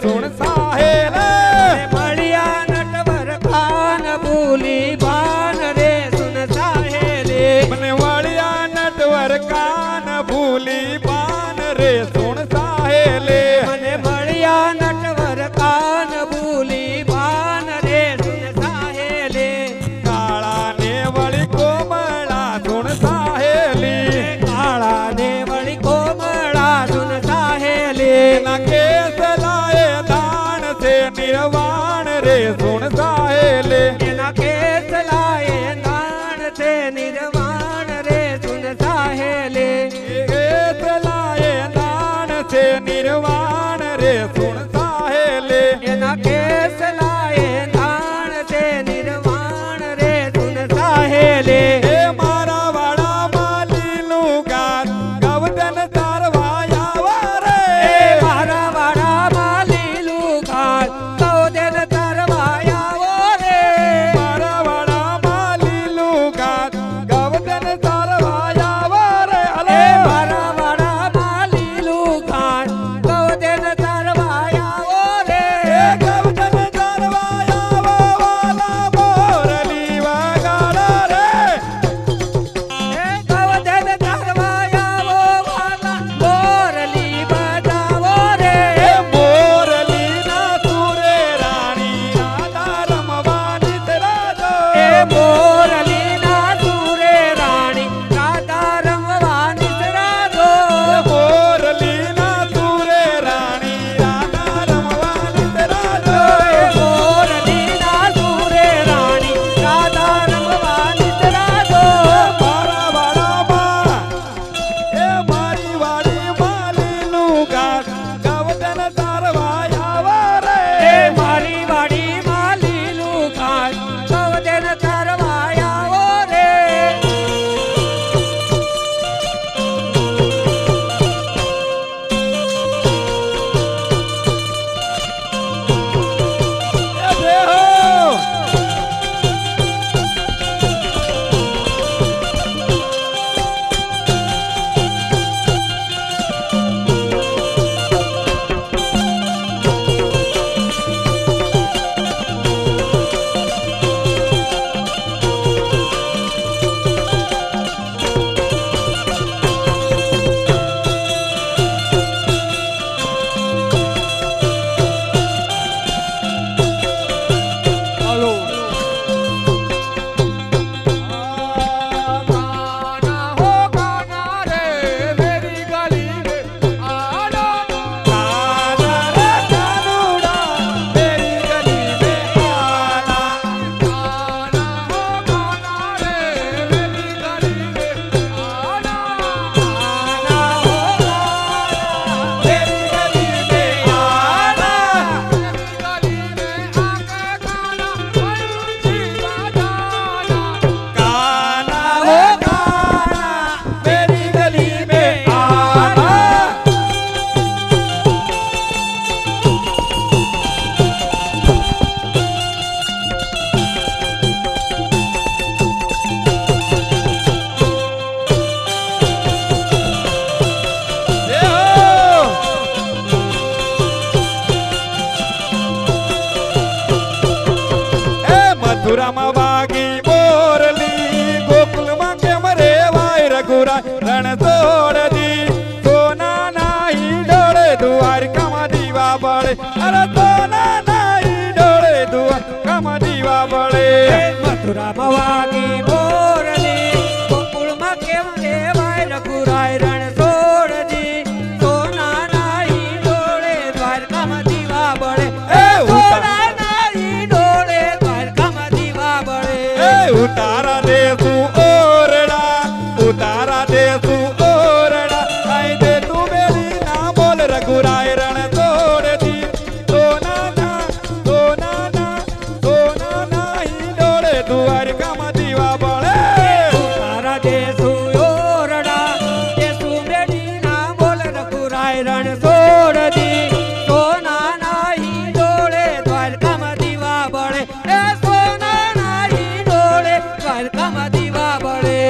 सुन Sahel मलिया नटवर खान भूली बान रे सुन साहेले मने मलिया नटवर कान भूली बान रे सुन साहेले मने मलिया नटवर कान भूली बान रे सुन साहेले काला ने वली कोमला सुन साहेली काला ने वली कोमला सुन साहेले ना केस लाए दान से निर्वाण रे सुन साहेले ना केस लाए दान से निर्वाण रे सुन साहेले केस लाए दान से निर्वाण रे सुन साहेले ना केस लाए दान से निर्वाण रे सुन साहेले मारा वाड़ा माली लुगार गवदन तारवाया वारे मारा वाड़ा माली लुगार गवदन तारवाया वारे मारा वाड़ा माली लुगार गवदन तारवाया वारे अरे मारा वाड़ा माली लुगार गवदन तारवाया वारे गवदन तारवाया वाला मोरली वगाड़ा रे गवदन तारवाया वाला मोरली बजावो रे मोरली ना तुरे रानी राधा रमवानी तेरा जो मोरली ना सूरे रानी राधा रंगवानी सरागो मोरली ना तुरे रानी राधा रमवानी तेरा जो मोरली ना सूरे रानी राधा रंगवानी सरागो मारा वाड़ा माँ ए मारी वाड़ी माली लुगार गवदन तारवाया वारे मारी वाड़ी माली लुगार गवदन तारवाया वो रे ए हो गाना हो गाना रे मेरी गली में आना काना रे कानूड़ा मेरी गली में आना गाना हो गाना रे मेरी गली में आना आना हो मेरी गली में आना मेरी गली में आके गाना बंसी बजाना काना हो काना मेरी गली में आना ए हो ए मथुरा में वागी मोरली गोकुल में केम रे वाय रघुरा रण तोड़ दी सोना नाही डोळे द्वारका में दीवा बळे अरे सोना नाही डोळे द्वारका में दीवा बळे मथुरा मवागी मोरली गोकुळ में केम देवाय रघुराय रण सोड दी सोना नाही डोळे द्वारका में दीवा बळे ए सोना नाही डोळे द्वारका में दीवा बळे ए उतारा दे तू ओरडा उतारा દેસુ ઓરડા આઈ દે તું મેરી ના બોલ રઘુરાય રણ તોડ દી સોના ના સોના ના સોના ના હિંડોળે દ્વારકામાં દીવા બળે તારા દેસુ ઓરડા દેસુ મેડી ના બોલ રઘુરાય રણ છોડ દી સોના ના હિંડોળે દ્વારકામાં દીવા બળે એ સોના ના હિંડોળે દ્વારકામાં દીવા બળે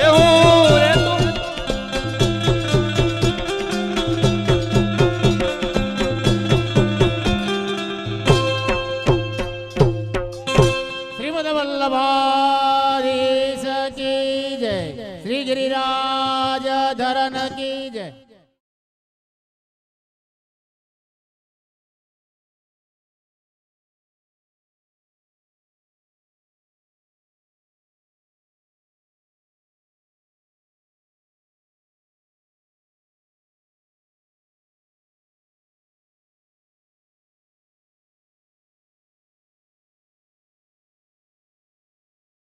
એવું રે તું श्रीमद वल्लभाधीश की जय, श्री गिरिराज धरन की जय।